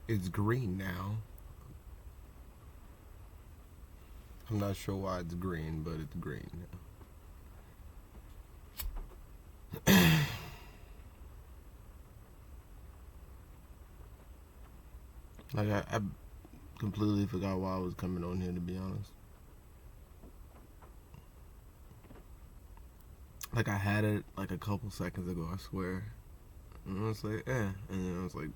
It's green now. I'm not sure why it's green, but it's green now. Like I completely forgot why I was coming on here, to be honest. Like I had it like a couple seconds ago, I swear. And I was like, and then I was like,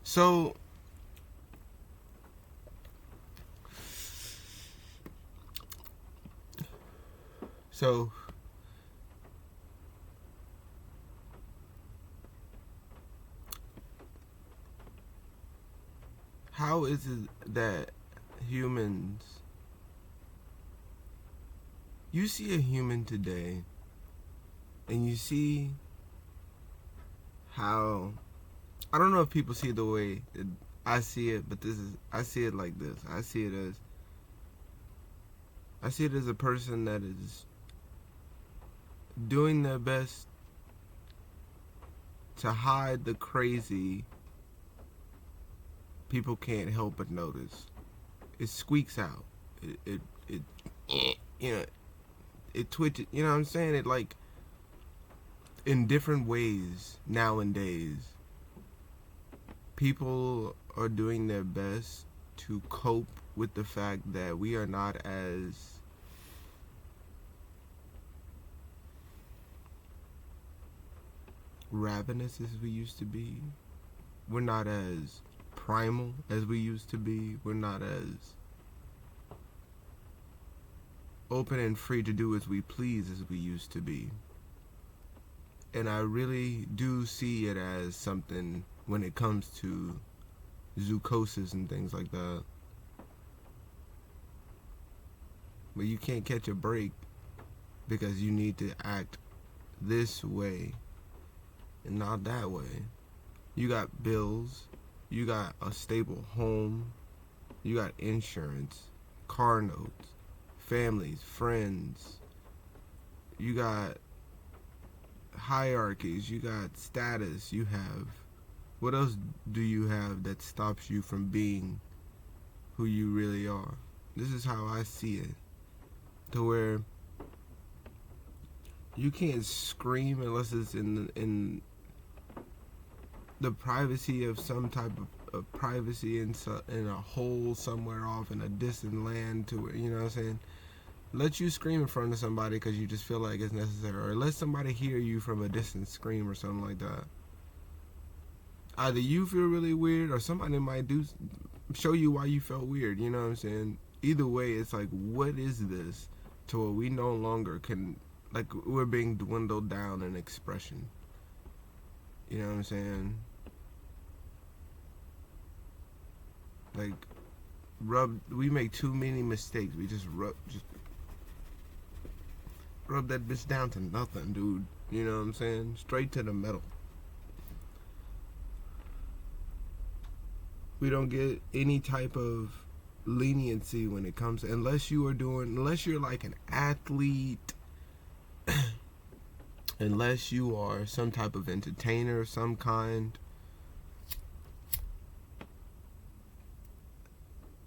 so so how is it that humans, you see a human today and you see how, I don't know if people see it the way I see it, but I see it like this. I see it as a person that is doing their best to hide the crazy people can't help but notice. It squeaks out. It you know, it twitches. You know what I'm saying? It like in different ways nowadays. People are doing their best to cope with the fact that we are not as ravenous as we used to be. We're not as primal as we used to be. We're not as open and free to do as we please as we used to be. And I really do see it as something when it comes to zoochosis and things like that. But you can't catch a break because you need to act this way and not that way. You got bills, you got a stable home, you got insurance, car notes, families, friends, you got hierarchies, you got status, you have, what else do you have that stops you from being who you really are? This is how I see it. To where you can't scream unless it's in the privacy of some type of privacy in a hole somewhere off in a distant land, to where, you know what I'm saying, let you scream in front of somebody because you just feel like it's necessary, or let somebody hear you from a distant scream or something like that. Either you feel really weird or somebody might show you why you felt weird, you know what I'm saying? Either way, it's like, what is this, to where we no longer can, like, we're being dwindled down in expression. You know what I'm saying? Like, we make too many mistakes. We just rub that bitch down to nothing, dude. You know what I'm saying? Straight to the metal. We don't get any type of leniency when it comes to, unless you're like an athlete, unless you are some type of entertainer of some kind.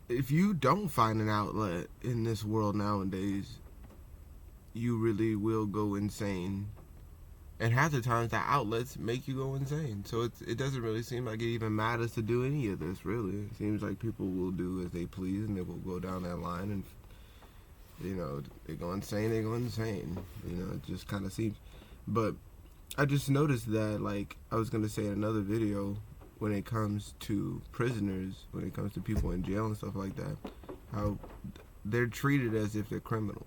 If you don't find an outlet in this world nowadays, you really will go insane. And half the times the outlets make you go insane. So it doesn't really seem like it even matters to do any of this, really. It seems like people will do as they please, and they will go down that line, and, you know, they go insane. You know, it just kind of seems. But I just noticed that, like I was going to say in another video, when it comes to prisoners, when it comes to people in jail and stuff like that, how they're treated as if they're criminals.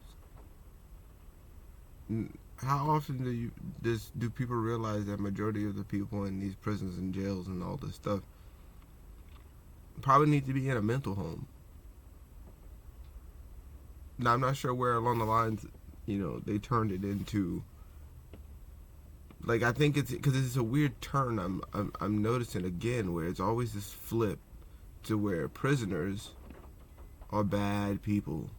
How often do people realize that majority of the people in these prisons and jails and all this stuff probably need to be in a mental home? Now, I'm not sure where along the lines, you know, they turned it into, like, I think it's because it's a weird turn I'm noticing again, where it's always this flip to where prisoners are bad people.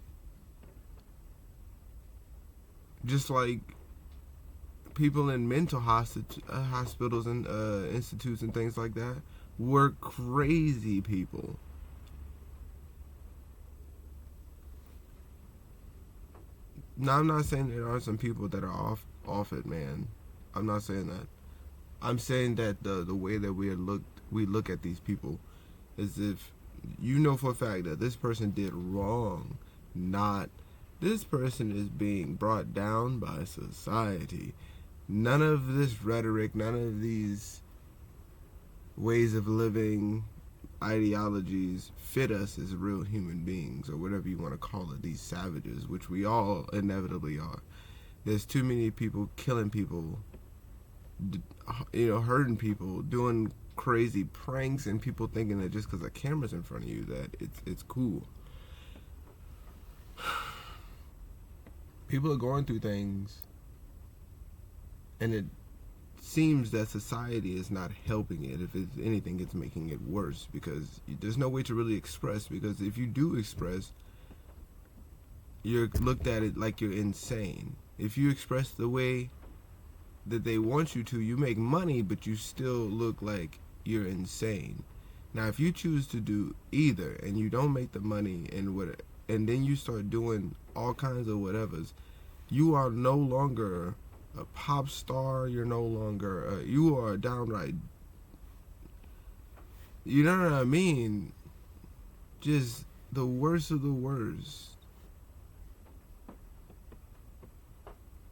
Just like people in mental hospitals and institutes and things like that were crazy people. Now, I'm not saying there aren't some people that are off it, man. I'm not saying that. I'm saying that the way that we look at these people is if you know for a fact that this person did wrong, not this person is being brought down by society. None of this rhetoric, none of these ways of living, ideologies fit us as real human beings, or whatever you want to call it, these savages, which we all inevitably are. There's too many people killing people, hurting people, doing crazy pranks, and people thinking that just because a camera's in front of you that it's cool. People are going through things, and it seems that society is not helping it. If it's anything, it's making it worse, because there's no way to really express, because if you do express, you're looked at it like you're insane. If you express the way that they want you to, you make money, but you still look like you're insane. Now, if you choose to do either, and you don't make the money and then you start doing all kinds of whatevers, you are no longer a pop star. You're no longer you are downright, you know what I mean, just the worst of the worst.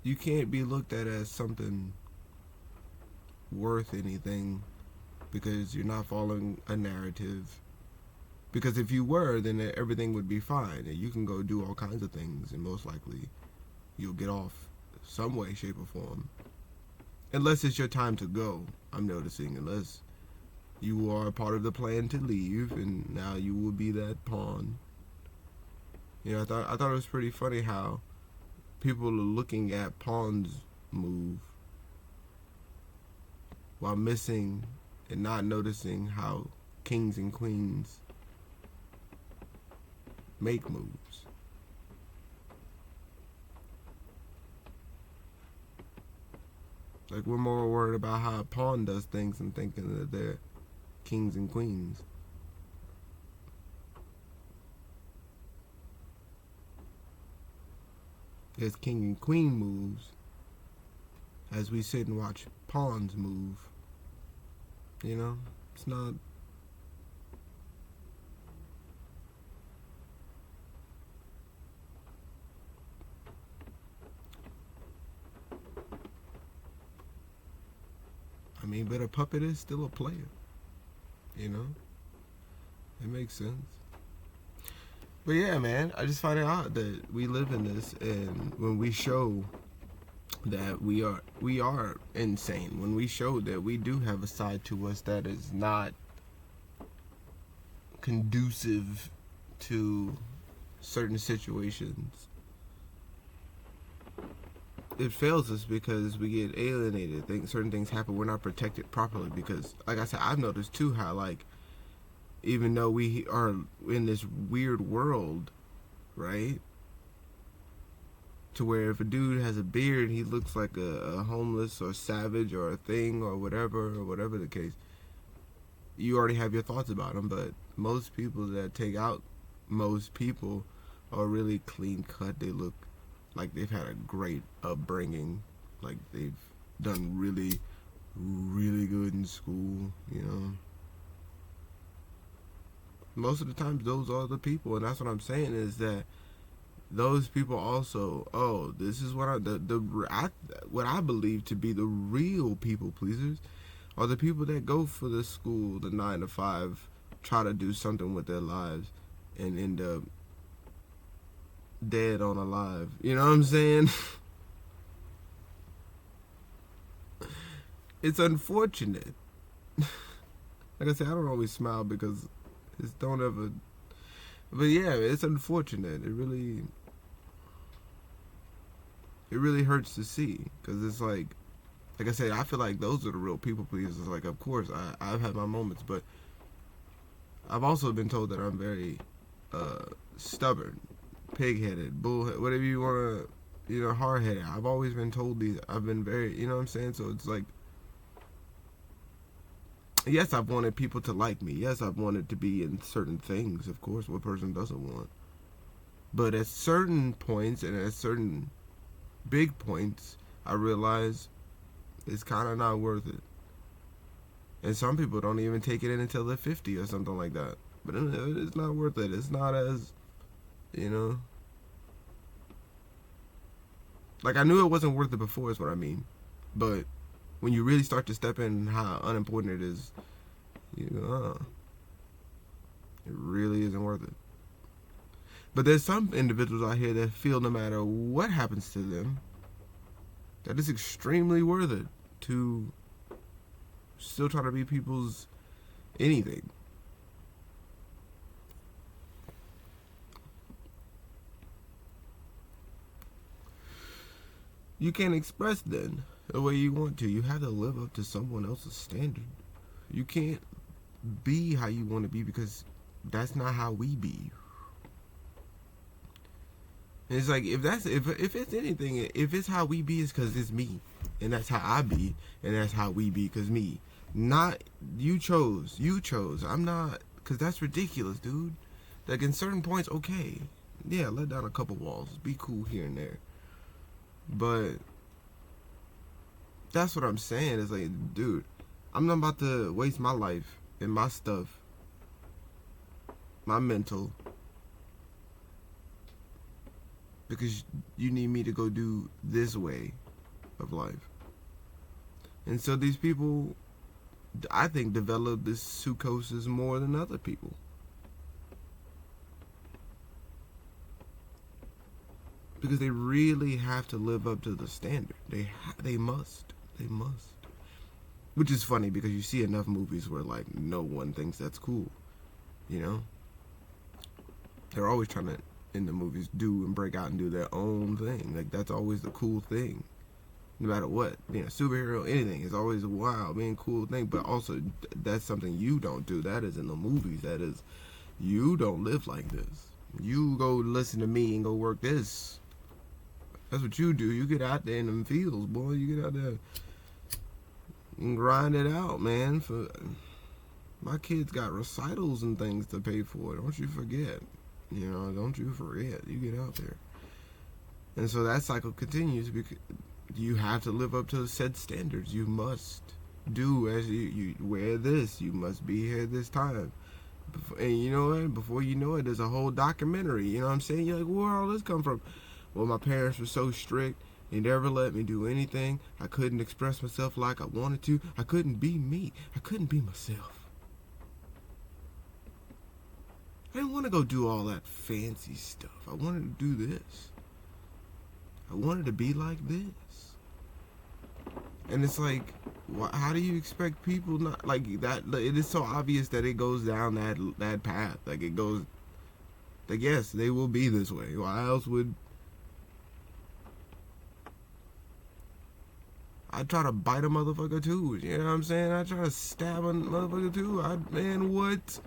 You can't be looked at as something worth anything because you're not following a narrative. Because if you were, then everything would be fine, and you can go do all kinds of things, and most likely you'll get off some way, shape, or form. Unless it's your time to go, I'm noticing. Unless you are part of the plan to leave, and now you will be that pawn. I thought it was pretty funny how people are looking at pawns move while missing and not noticing how kings and queens make moves. Like, we're more worried about how a pawn does things and thinking that they're kings and queens. There's king and queen moves as we sit and watch pawns move. It's not. But a puppet is still a player. It makes sense. But yeah, man, I just find it odd that we live in this, and when we show that we are insane, when we show that we do have a side to us that is not conducive to certain situations, it fails us because we get alienated. Certain things happen, we're not protected properly, because, like I said, I've noticed too how, like, even though we are in this weird world, right, to where if a dude has a beard, he looks like a homeless or savage or a thing or whatever the case, you already have your thoughts about him. But most people that take out most people are really clean cut. They look like they've had a great upbringing, like they've done really, really good in school, Most of the times, those are the people, and that's what I'm saying, is that those people also, this is what what I believe to be the real people pleasers are the people that go for the school, the 9 to 5, try to do something with their lives, and end up dead on alive. You know what I'm saying? It's unfortunate. Like I said, I don't always smile because it's don't ever. But yeah, it's unfortunate. It really hurts to see, because it's like I said, I feel like those are the real people pleasers. Like, of course, I've had my moments, but I've also been told that I'm very stubborn, pig-headed, bullhead, whatever you want to, hard-headed. I've always been told these. I've been very, you know what I'm saying? So it's like, yes, I've wanted people to like me. Yes, I've wanted to be in certain things. Of course, what person doesn't want? But at certain points and at certain big points, I realize it's kind of not worth it. And some people don't even take it in until they're 50 or something like that. But it's not worth it. It's not as, like I knew it wasn't worth it before is what I mean. But when you really start to step in how unimportant it is, it really isn't worth it. But there's some individuals out here that feel no matter what happens to them, that it's extremely worth it to still try to be people's anything. You can't express then the way you want to. You have to live up to someone else's standard. You can't be how you want to be because that's not how we be. And it's like if it's anything, if it's how we be, it's because it's me, and that's how I be, and that's how we be because me. Not you chose. I'm not, because that's ridiculous, dude. Like in certain points, okay, yeah, let down a couple walls, be cool here and there. But that's what I'm saying. Is like, dude, I'm not about to waste my life and my stuff, my mental, because you need me to go do this way of life. And so these people, I think, develop this zoochosis more than other people. Because they really have to live up to the standard. They must. Which is funny because you see enough movies where like no one thinks that's cool. They're always trying to, in the movies, do and break out and do their own thing. Like that's always the cool thing. No matter what, being a superhero, anything is always a wild, being a cool thing. But also, that's something you don't do. That is in the movies. That is, you don't live like this. You go listen to me and go work this. That's what you do. You get out there in them fields, boy. You get out there and grind it out, man. My kids got recitals and things to pay for. Don't you forget. Don't you forget. You get out there. And so that cycle continues because you have to live up to said standards. You must do as you wear this. You must be here this time. And you know what? Before you know it, there's a whole documentary. You know what I'm saying? You're like, where all this come from? Well, my parents were so strict. They never let me do anything. I couldn't express myself like I wanted to. I couldn't be me. I couldn't be myself. I didn't want to go do all that fancy stuff. I wanted to do this. I wanted to be like this. And it's like, how do you expect people not like that? It is so obvious that it goes down that path. Like it goes, like yes, they will be this way. Why else would I try to bite a motherfucker too? You know what I'm saying? I try to stab a motherfucker too. Man, what?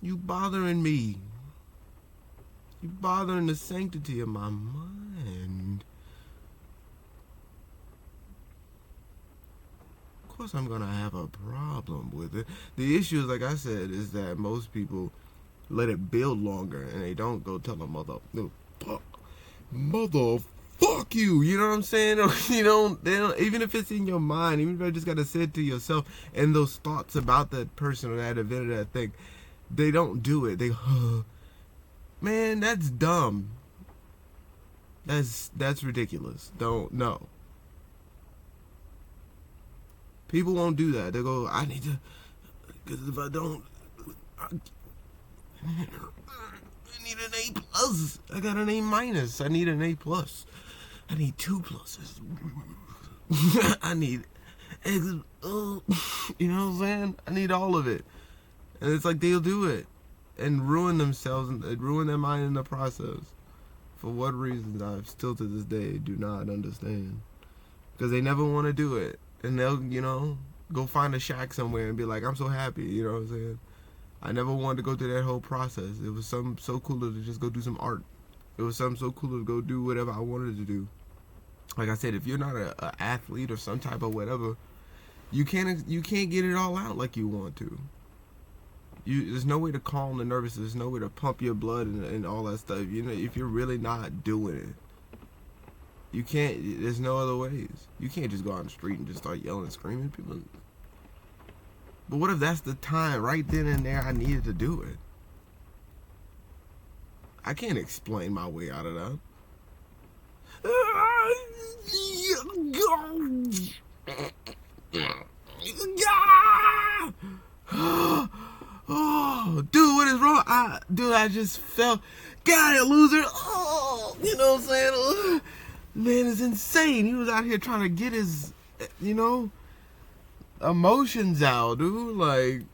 You bothering me. You bothering the sanctity of my mind. Of course I'm gonna have a problem with it. The issue is, like I said, is that most people let it build longer and they don't go tell a mother fuck you, you know what I'm saying? Or they don't, even if it's in your mind, even if you just gotta say it to yourself, and those thoughts about that person or that event or that thing, they don't do it. Man, that's dumb. That's ridiculous. No. People won't do that. They go, I need to, because if I don't, I need an A plus. I got an A minus. I need an A plus. I need 2 pluses. I need X. You know what I'm saying? I need all of it. And it's like they'll do it and ruin themselves and ruin their mind in the process. For what reasons, I still to this day do not understand. Because they never want to do it. And they'll, go find a shack somewhere and be like, I'm so happy. You know what I'm saying? I never wanted to go through that whole process. It was something so cooler to just go do some art. It was something so cooler to go do whatever I wanted to do. Like I said, if you're not a athlete or some type of whatever, you can't get it all out like you want to. There's no way to calm the nervous. There's no way to pump your blood and all that stuff. You know, if you're really not doing it, you can't. There's no other ways. You can't just go out on the street and just start yelling and screaming at people. But what if that's the time, right then and there, I needed to do it? I can't explain my way out of that. Oh, dude, what is wrong? I just felt, got it, loser. Oh, you know what I'm saying? Man is insane. He was out here trying to get his, emotions out, dude. Like,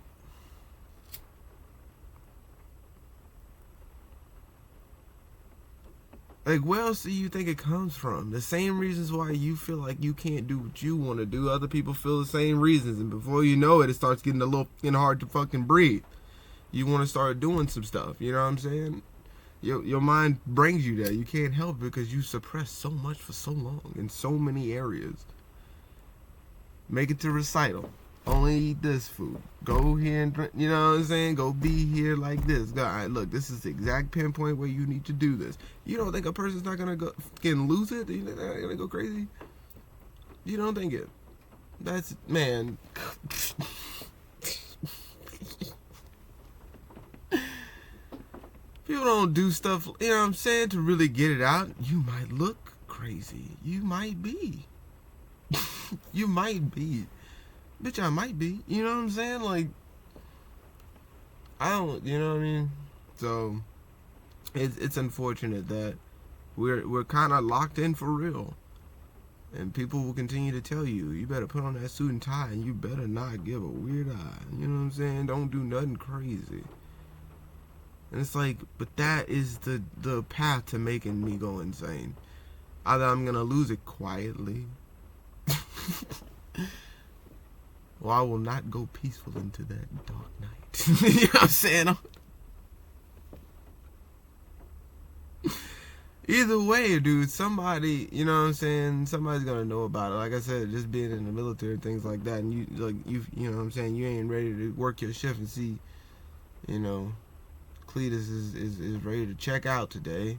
where else do you think it comes from? The same reasons why you feel like you can't do what you want to do, other people feel the same reasons, and before you know it, it starts getting a little hard to fucking breathe. You want to start doing some stuff, you know what I'm saying? Your mind brings you there. You can't help it because you suppress so much for so long in so many areas. Make it to recital. Only eat this food. Go here and drink, you know what I'm saying? Go be here like this. Guy, look, this is the exact pinpoint where you need to do this. You don't think a person's not going to go fucking lose it? You think they're going to go crazy? You don't think it. That's, man. People don't do stuff, you know what I'm saying, to really get it out. You might look crazy. You might be. You might be. Bitch, I might be. You know what I'm saying? Like, I don't, you know what I mean? So, it's unfortunate that we're kind of locked in for real. And people will continue to tell you, you better put on that suit and tie, and you better not give a weird eye. You know what I'm saying? Don't do nothing crazy. And it's like, but that is the path to making me go insane. Either I'm going to lose it quietly, or I will not go peaceful into that dark night. You know what I'm saying? Either way, dude, somebody, you know what I'm saying, somebody's gonna know about it. Like I said, just being in the military and things like that, and you know what I'm saying, you ain't ready to work your shift and see, you know, Cletus is ready to check out today.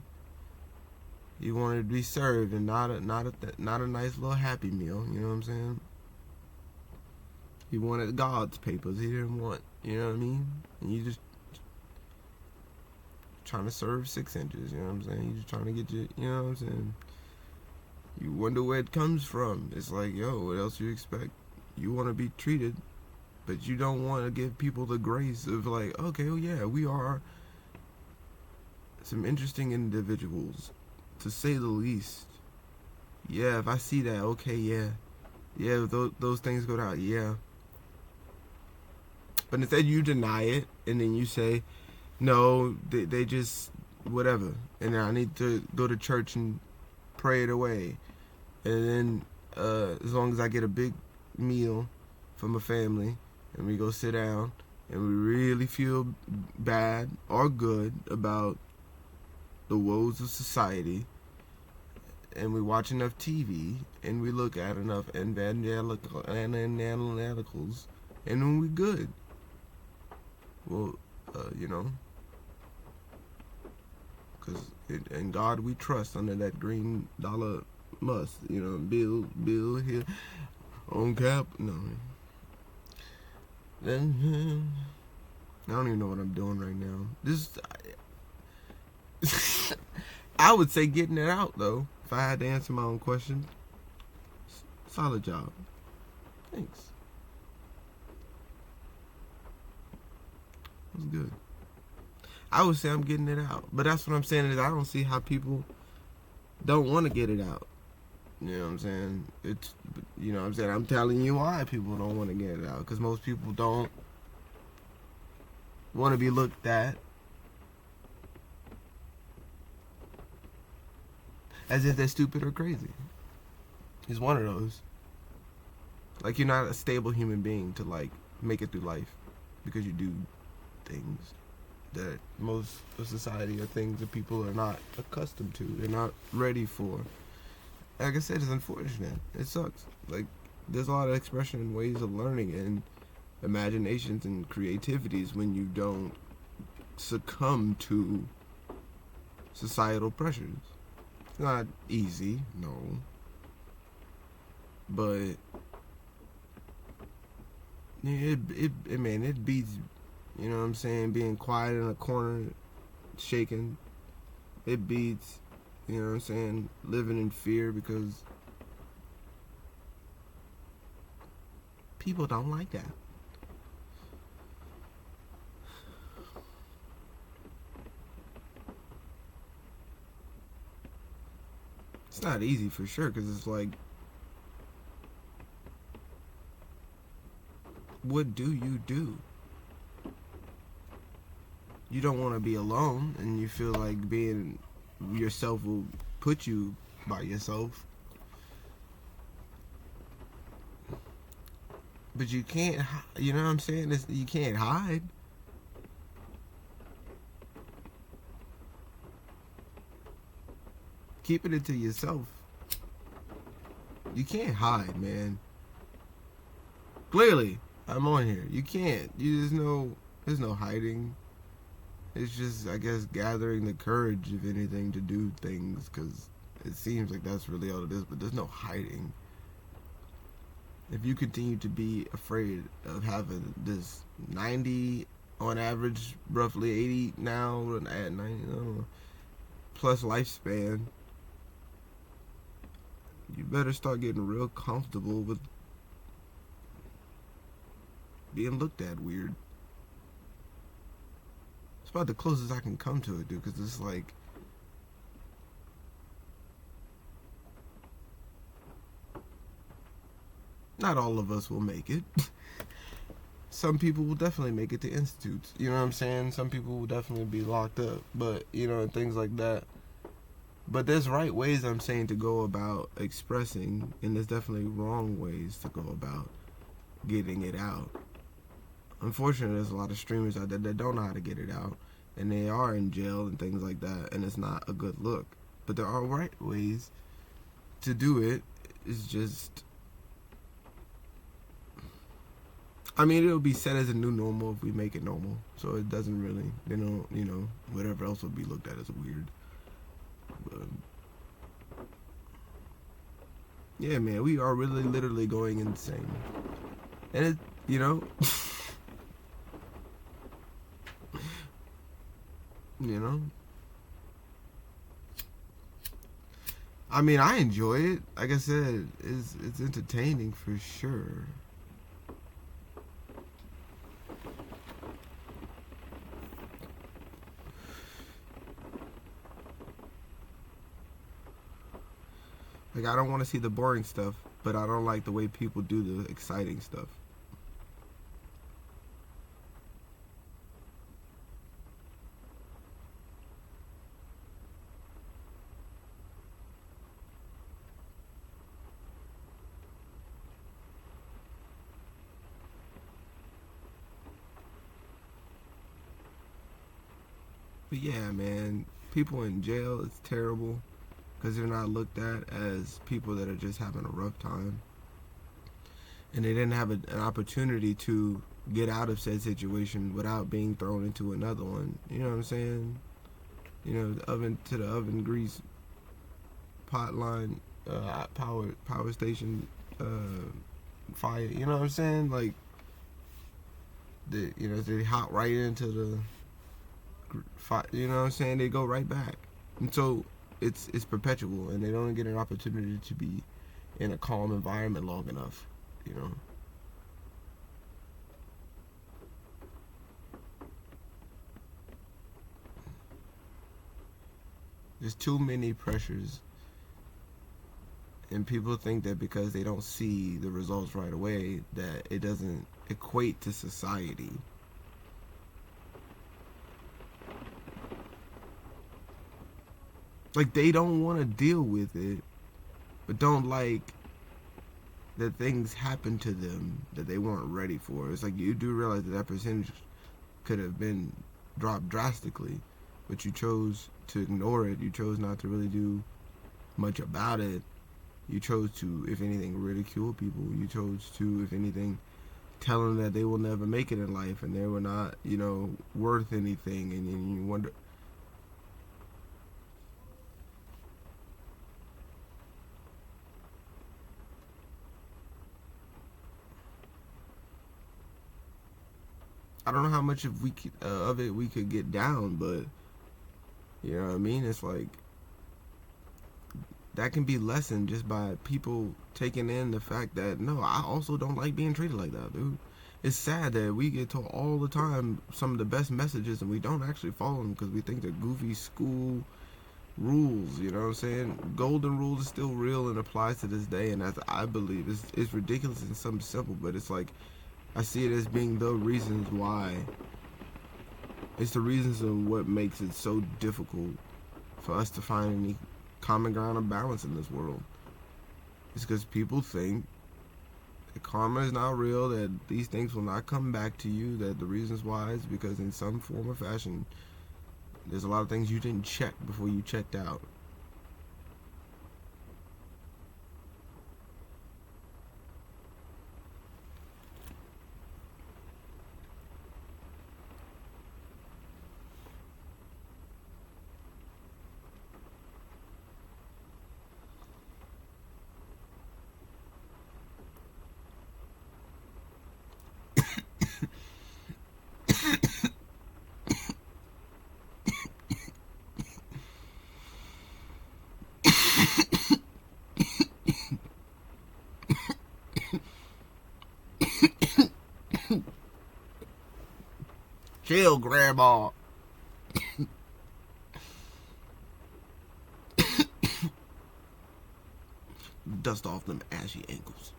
He wanted to be served and not a nice little Happy Meal, you know what I'm saying? He wanted God's papers. He didn't want, you know what I mean? And you just trying to serve 6 inches, you know what I'm saying? You just trying to get you know what I'm saying? You wonder where it comes from. It's like, yo, what else you expect? You want to be treated, but you don't want to give people the grace of like, okay, oh yeah, we are some interesting individuals, to say the least. Yeah, if I see that, okay, yeah, those things go down, yeah. But instead you deny it, and then you say, no, they just, whatever. And I need to go to church and pray it away. And then, as long as I get a big meal from a family, and we go sit down, and we really feel bad or good about the woes of society, and we watch enough TV, and we look at enough evangelicals, and then we good. Well, you know, because in God we trust under that green dollar must, you know, bill here on cap. No, then I don't even know what I'm doing right now. I would say getting it out though. If I had to answer my own question, solid job. Thanks. It was good. I would say I'm getting it out. But that's what I'm saying is I don't see how people don't want to get it out. You know what I'm saying? It's, you know what I'm saying? I'm telling you why people don't want to get it out. Because most people don't want to be looked at as if they're stupid or crazy. It's one of those. Like, you're not a stable human being to, like, make it through life. Because you do things that most of society are things that people are not accustomed to. They're not ready for. Like I said, it's unfortunate. It sucks. Like, there's a lot of expression and ways of learning and imaginations and creativities when you don't succumb to societal pressures. It's not easy, no. But yeah, it beats, you know what I'm saying, being quiet in a corner, shaking. It beats, you know what I'm saying, living in fear because people don't like that. It's not easy for sure because it's like, what do? You don't want to be alone, and you feel like being yourself will put you by yourself. But you can't, you know what I'm saying? You can't hide. Keeping it to yourself. You can't hide, man. Clearly, I'm on here. You can't. There's no hiding. It's just, I guess, gathering the courage, if anything, to do things, because it seems like that's really all it is, but there's no hiding. If you continue to be afraid of having this 90, on average, roughly 80 now, at 90, I don't know, plus lifespan, you better start getting real comfortable with being looked at weird. It's about the closest I can come to it, dude, because it's like, not all of us will make it. Some people will definitely make it to institutes. You know what I'm saying? Some people will definitely be locked up, but, you know, and things like that. But there's right ways, I'm saying, to go about expressing, and there's definitely wrong ways to go about getting it out. Unfortunately, there's a lot of streamers out there that don't know how to get it out, and they are in jail and things like that, and it's not a good look. But there are right ways to do it. It's just, I mean, it'll be set as a new normal if we make it normal. So it doesn't really, you know, whatever else will be looked at as weird. But yeah, man, we are really literally going insane. And it, you know, you know, I mean, I enjoy it. Like I said, it's entertaining for sure. Like, I don't want to see the boring stuff, but I don't like the way people do the exciting stuff. But yeah, man, people in jail, it's terrible because they're not looked at as people that are just having a rough time. And they didn't have an opportunity to get out of said situation without being thrown into another one. You know what I'm saying? You know, the oven to the oven grease pot line, power station, fire. You know what I'm saying? Like, they hop right into the fire. You know what I'm saying? They go right back, and so it's perpetual, and they don't get an opportunity to be in a calm environment long enough. You know. There's too many pressures, and people think that because they don't see the results right away that it doesn't equate to society. Like, they don't want to deal with it, but don't like that things happen to them that they weren't ready for. It's like, you do realize that percentage could have been dropped drastically, but you chose to ignore it. You chose not to really do much about it. You chose to, if anything, ridicule people. You chose to, if anything, tell them that they will never make it in life and they were not, worth anything. And you wonder. I don't know how much of it we could get down, but you know what I mean. It's like that can be lessened just by people taking in the fact that no, I also don't like being treated like that, dude. It's sad that we get told all the time some of the best messages and we don't actually follow them because we think they're goofy school rules. You know what I'm saying? Golden rule is still real and applies to this day, and as I believe, it's ridiculous and something simple, but it's like I see it as being the reasons why. It's the reasons of what makes it so difficult for us to find any common ground or balance in this world. It's because people think that karma is not real, that these things will not come back to you, that the reasons why is because in some form or fashion, there's a lot of things you didn't check before you checked out. Chill, Grandma. Dust off them ashy ankles.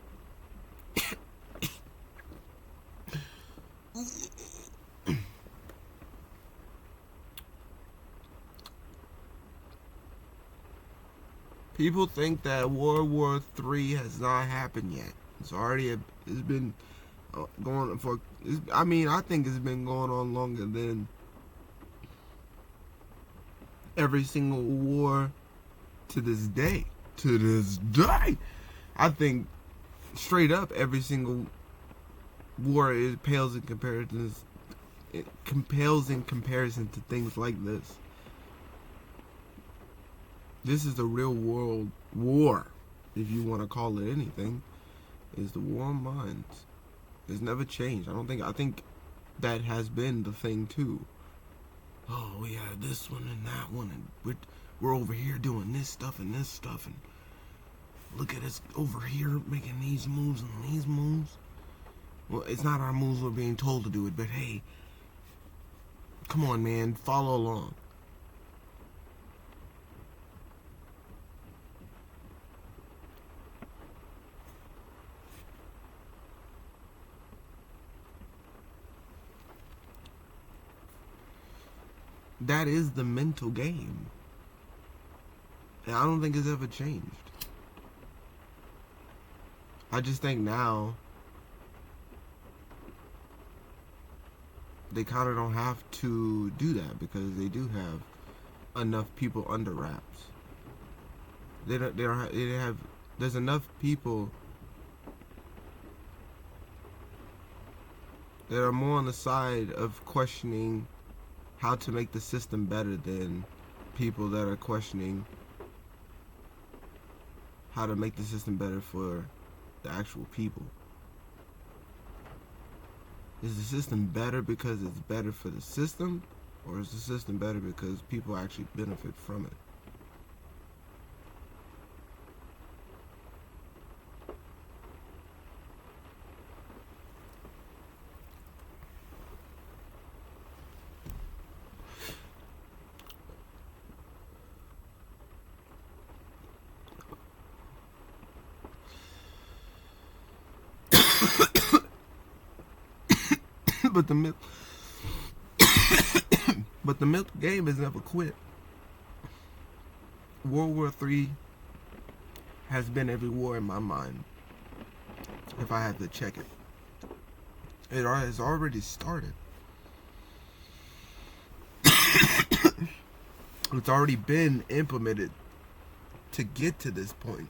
People think that World War III has not happened yet. It's been going on for. I think it's been going on longer than every single war to this day. To this day, I think straight up every single war pales in comparison. It compels in comparison to things like this. This is the real world war, if you want to call it anything, is the war on minds. It's never changed. I think that has been the thing too. Oh, we have this one and that one, and we're over here doing this stuff, and look at us over here making these moves and these moves. Well, it's not our moves, we're being told to do it, but hey, come on, man, follow along. That is the mental game. And I don't think it's ever changed. I just think now they kind of don't have to do that because they do have enough people under wraps. They don't have. There's enough people that are more on the side of questioning how to make the system better than people that are questioning how to make the system better for the actual people. Is the system better because it's better for the system, or is the system better because people actually benefit from it? But the mental game has never quit. World War III has been every war in my mind. If I had to check it, it has already started. It's already been implemented to get to this point.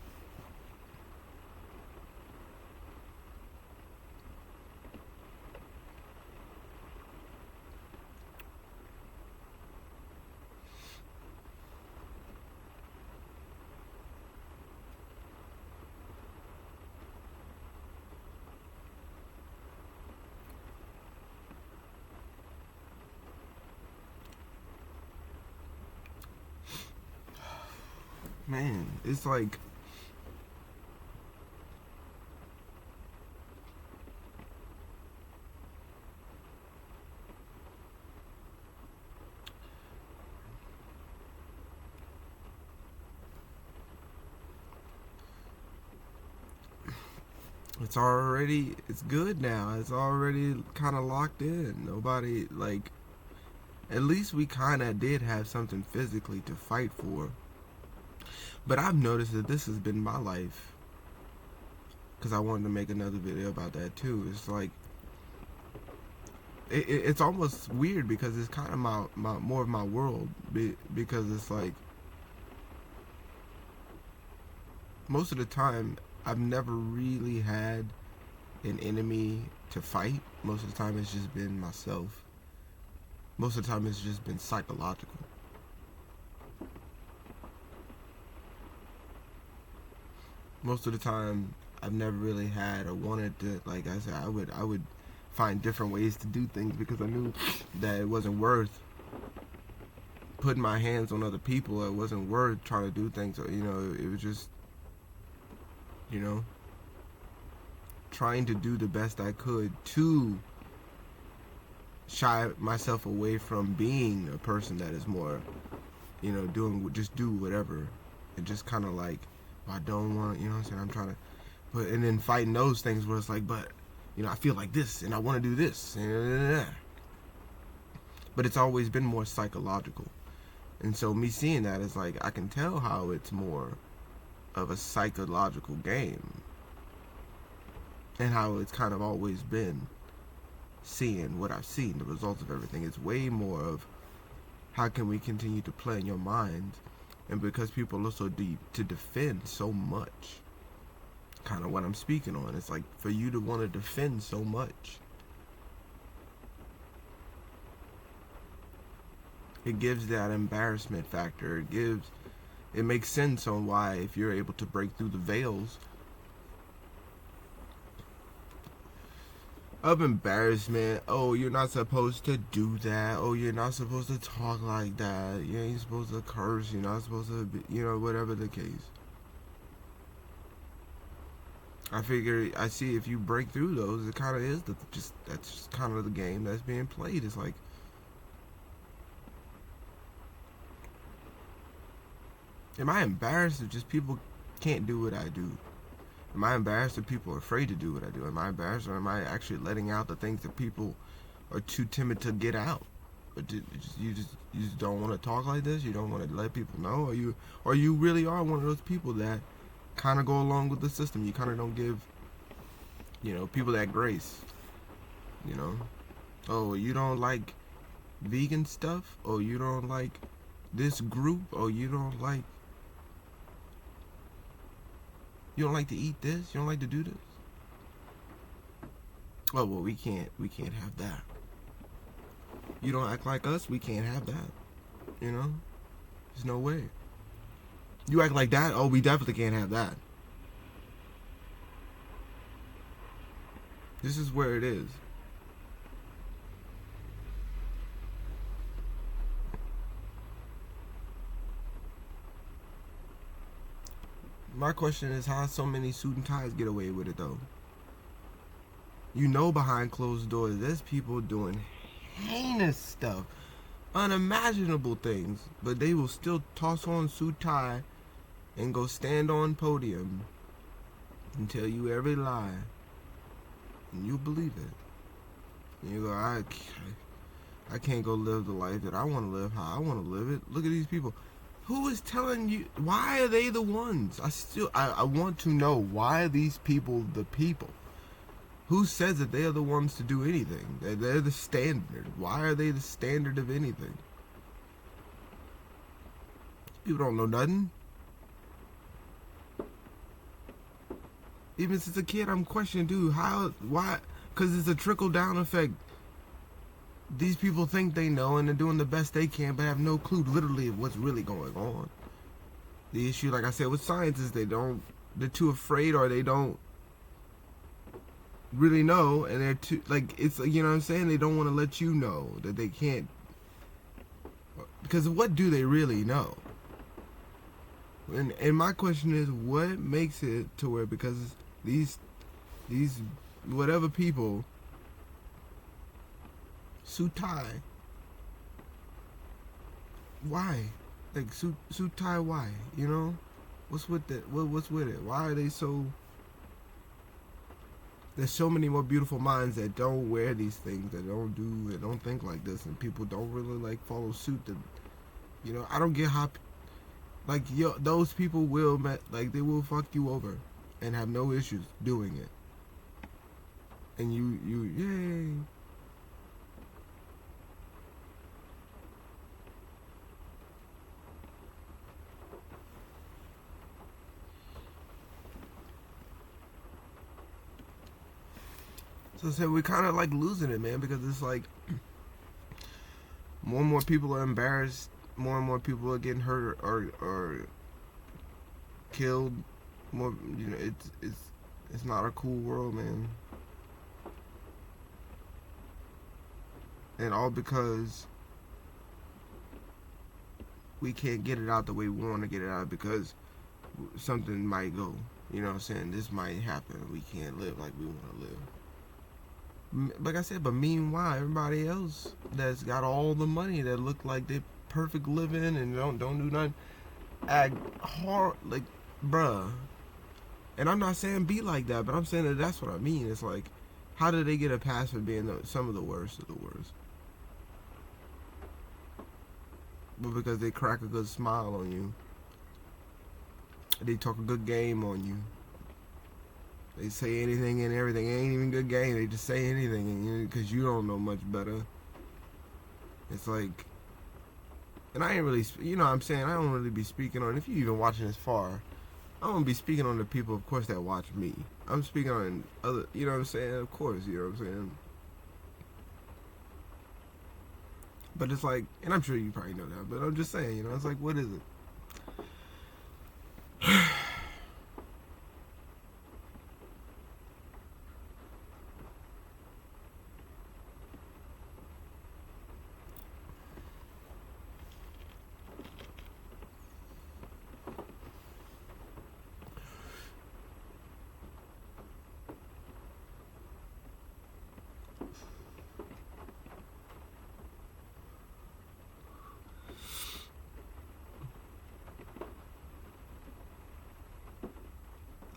Man, it's like it's good now. It's already kind of locked in. Nobody, like, at least we kind of did have something physically to fight for. But I've noticed that this has been my life, because I wanted to make another video about that too. It's like it's almost weird because it's kind of my more of my world, because it's like most of the time I've never really had an enemy to fight. Most of the time it's just been myself. Most of the time it's just been psychological. Most of the time I've never really had or wanted to, like I said, I would find different ways to do things because I knew that it wasn't worth putting my hands on other people. It wasn't worth trying to do things, you know, it was just, you know, trying to do the best I could to shy myself away from being a person that is more, you know, just do whatever, and just kind of like, I don't want, you know what I'm saying, I'm trying to, but, and then fighting those things where it's like, but, you know, I feel like this, and I want to do this, but it's always been more psychological. And so me seeing that is like, I can tell how it's more of a psychological game, and how it's kind of always been. Seeing what I've seen, the results of everything, is way more of how can we continue to play in your mind. And because people are so deep to defend so much, kind of what I'm speaking on, it's like for you to want to defend so much, it gives that embarrassment factor. It makes sense on why, if you're able to break through the veils of embarrassment, oh, you're not supposed to do that, oh, you're not supposed to talk like that, you ain't supposed to curse, you're not supposed to be, you know, whatever the case. I figure, I see if you break through those, it kind of is that's just kind of the game that's being played. It's like, am I embarrassed if just people can't do what I do? Am I embarrassed if people are afraid to do what I do? Am I embarrassed, or am I actually letting out the things that people are too timid to get out? Or you just don't want to talk like this? You don't want to let people know? Or you really are one of those people that kind of go along with the system? You kind of don't give, you know, people that grace. You know, oh, you don't like vegan stuff? Oh, you don't like this group? Oh, you don't like to eat this? You don't like to do this? Oh, well, we can't have that. You don't act like us, we can't have that. You know? There's no way. You act like that, oh, we definitely can't have that. This is where it is. My question is, how so many suit and ties get away with it, though? You know, behind closed doors, there's people doing heinous stuff, unimaginable things, but they will still toss on suit tie and go stand on podium and tell you every lie, and you believe it. And you go, I can't go live the life that I want to live how I want to live it. Look at these people. Who is telling you? Why are they the ones? I want to know, why are these people the people? Who says that they are the ones to do anything? They're the standard. Why are they the standard of anything? People don't know nothing. Even since a kid, I'm questioning, dude, how, why? Because it's a trickle-down effect. These people think they know, and they're doing the best they can, but have no clue, literally, of what's really going on. The issue, like I said, with science is they're too afraid, or they don't really know, and they're too, like, it's, you know what I'm saying? They don't want to let you know that they can't. Because what do they really know? And my question is, what makes it to where, because these whatever people, Sutai, why? Like, Sutai, why? You know? What's with that? What's with it? Why are they so... There's so many more beautiful minds that don't wear these things, that don't think like this, and people don't really, like, follow suit. That, you know, I don't get how... Like, those people will, like, they will fuck you over and have no issues doing it. And yay. So I said, we're kind of like losing it, man, because it's like more and more people are embarrassed, more and more people are getting hurt or killed. More, you know, it's not a cool world, man. And all because we can't get it out the way we want to get it out, because something might go. You know what I'm saying? This might happen. We can't live like we want to live. Like I said, but meanwhile, everybody else that's got all the money, that look like they perfect living and don't do nothing, act hard, like, bruh. And I'm not saying be like that, but I'm saying that that's what I mean. It's like, how did they get a pass for being some of the worst of the worst? But because they crack a good smile on you, they talk a good game on you. They say anything and everything. It ain't even good game. They just say anything, because you don't know much better. It's like, and I ain't really, you know what I'm saying? I don't really be speaking on, if you even watching this far, I don't be speaking on the people, of course, that watch me. I'm speaking on other, you know what I'm saying? Of course, you know what I'm saying? But it's like, and I'm sure you probably know that, but I'm just saying, you know, it's like, what is it?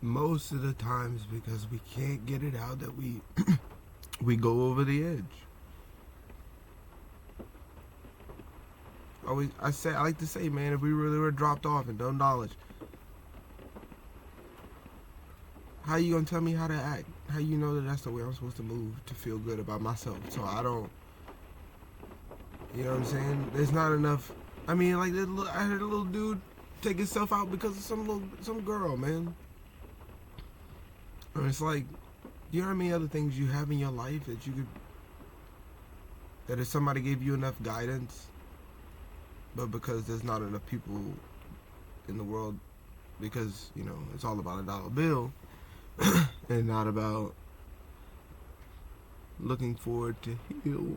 Most of the times, because we can't get it out, that we we go over the edge. I like to say, man, if we really were dropped off and no knowledge, how you gonna tell me how to act? How you know that that's the way I'm supposed to move to feel good about myself? So I don't, you know what I'm saying? There's not enough. I mean, like, I heard a little dude take himself out because of some girl, man. And it's like, you know how many other things you have in your life that you could, that if somebody gave you enough guidance, but because there's not enough people in the world, because, you know, it's all about a dollar bill and not about looking forward to heal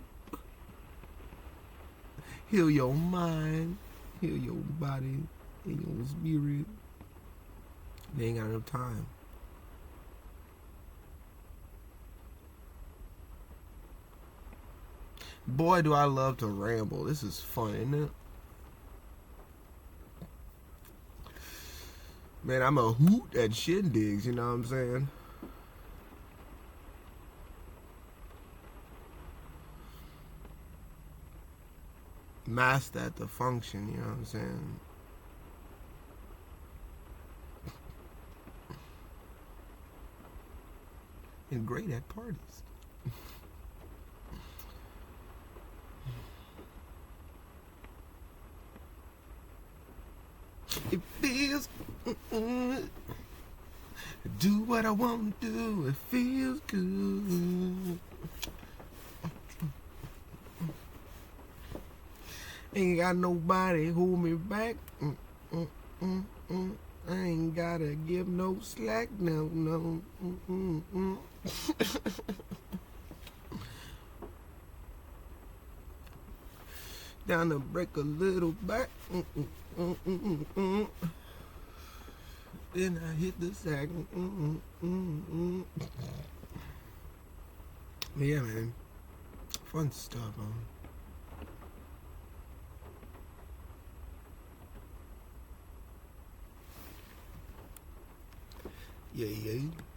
your mind, heal your body, and your spirit. They ain't got enough time. Boy, do I love to ramble. This is fun, isn't it? Man, I'm a hoot at shindigs, you know what I'm saying? Master at the function, you know what I'm saying? And great at parties. It feels good. Do what I want to do. It feels good. Ain't got nobody hold me back. I ain't gotta give no slack. No. Down to break a little back. Then I hit the sack. Yeah, man. Fun stuff, Yeah.